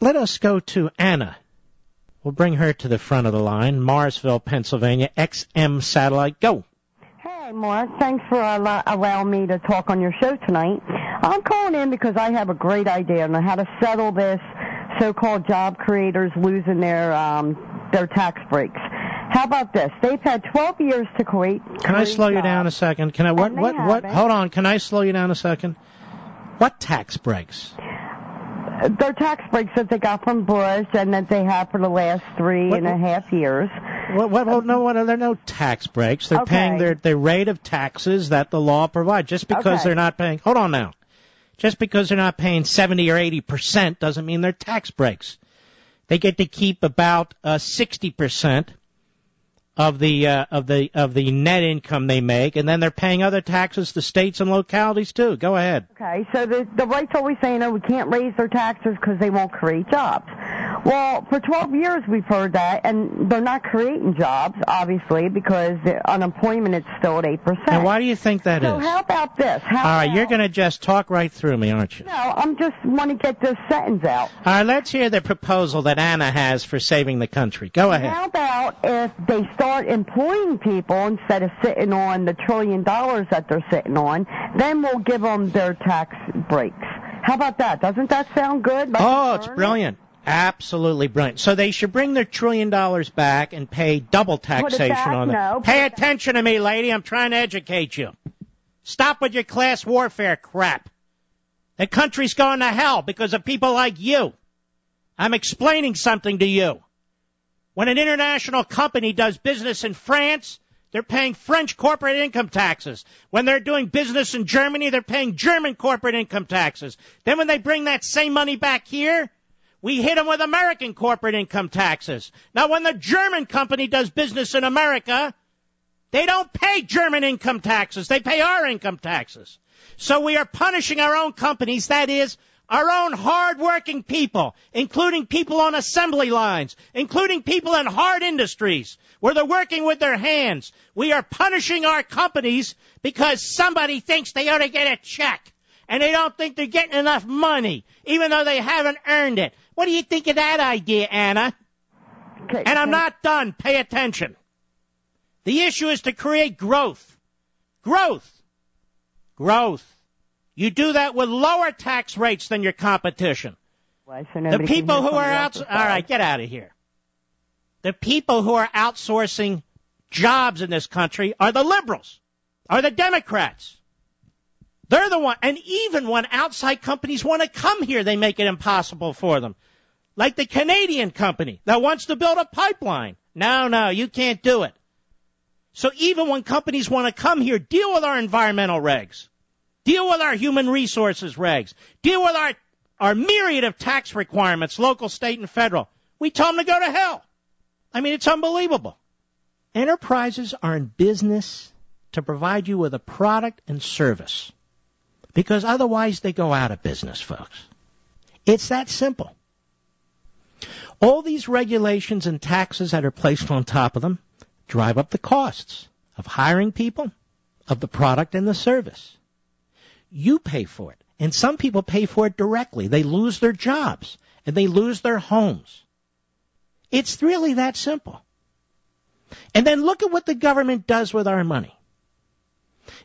Let us go to Anna. We'll bring her to the front of the line. Morrisville, Pennsylvania, XM Satellite. Go. Hey, Mark. Thanks for allowing me to talk on your show tonight. I'm calling in because I have a great idea on how to settle this so-called job creators losing their tax breaks. How about this? They've had 12 years to create. Can I slow you down a second? Can I? What? Hold on. Can I slow you down a second? What tax breaks? Their tax breaks that they got from Bush and that they have for the last 3.5 years. No, there are no tax breaks. They're paying their rate of taxes that the law provides. Just because they're not paying, hold on now. Just because they're not paying 70 or 80% doesn't mean they're tax breaks. They get to keep about 60% of the net income they make, and then they're paying other taxes to states and localities too. Go ahead. Okay, so the right's always saying, we can't raise their taxes because they won't create jobs. Well, for 12 years we've heard that, and they're not creating jobs, obviously, because the unemployment is still at 8%. And why do you think that is? So how about this? All right, you're going to just talk right through me, aren't you? No, I'm just want to get this sentence out. All right, let's hear the proposal that Anna has for saving the country. Go ahead. How about if they start employing people instead of sitting on the $1 trillion that they're sitting on, then we'll give them their tax breaks. How about that? Doesn't that sound good? It's brilliant. Absolutely brilliant. So they should bring their $1 trillion back and pay double taxation on them. No, pay attention to me, lady. I'm trying to educate you. Stop with your class warfare crap. The country's going to hell because of people like you. I'm explaining something to you. When an international company does business in France, they're paying French corporate income taxes. When they're doing business in Germany, they're paying German corporate income taxes. Then when they bring that same money back here, we hit them with American corporate income taxes. Now, when the German company does business in America, they don't pay German income taxes. They pay our income taxes. So we are punishing our own companies, that is, our own hard-working people, including people on assembly lines, including people in hard industries where they're working with their hands. We are punishing our companies because somebody thinks they ought to get a check, and they don't think they're getting enough money, even though they haven't earned it. What do you think of that idea, Anna? And I'm not done. Pay attention. The issue is to create growth. Growth. You do that with lower tax rates than your competition. The people who are all right, get out of here. The people who are outsourcing jobs in this country are the liberals, are the Democrats. They're the one, and even when outside companies want to come here, they make it impossible for them. Like the Canadian company that wants to build a pipeline. No, you can't do it. So even when companies want to come here, deal with our environmental regs. Deal with our human resources regs. Deal with our myriad of tax requirements, local, state, and federal. We tell them to go to hell. I mean, it's unbelievable. Enterprises are in business to provide you with a product and service, because otherwise they go out of business, folks. It's that simple. All these regulations and taxes that are placed on top of them drive up the costs of hiring people, of the product and the service. You pay for it, and some people pay for it directly. They lose their jobs, and they lose their homes. It's really that simple. And then look at what the government does with our money.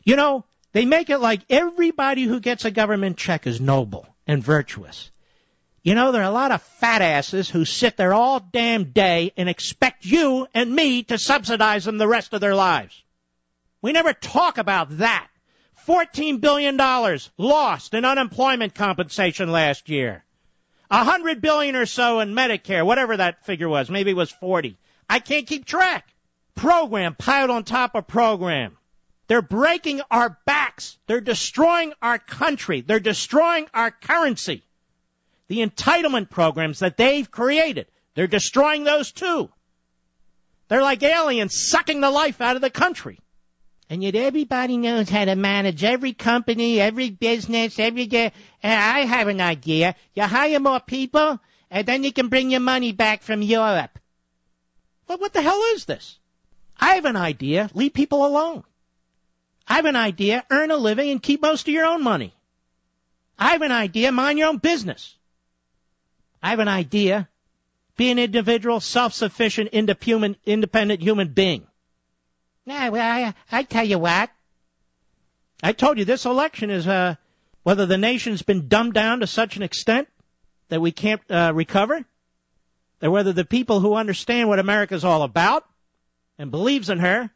You know, they make it like everybody who gets a government check is noble and virtuous. You know, there are a lot of fat asses who sit there all damn day and expect you and me to subsidize them the rest of their lives. We never talk about that. $14 billion lost in unemployment compensation last year. $100 billion or so in Medicare, whatever that figure was. Maybe it was 40. I can't keep track. Program piled on top of program. They're breaking our backs. They're destroying our country. They're destroying our currency. The entitlement programs that they've created, they're destroying those too. They're like aliens sucking the life out of the country. And yet everybody knows how to manage every company, every business, I have an idea. You hire more people, and then you can bring your money back from Europe. Well, what the hell is this? I have an idea. Leave people alone. I have an idea. Earn a living and keep most of your own money. I have an idea. Mind your own business. I have an idea. Be an individual, self-sufficient, independent human being. Yeah, well, I tell you what. I told you this election is whether the nation's been dumbed down to such an extent that we can't recover, that whether the people who understand what America's all about and believes in her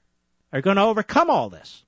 are going to overcome all this.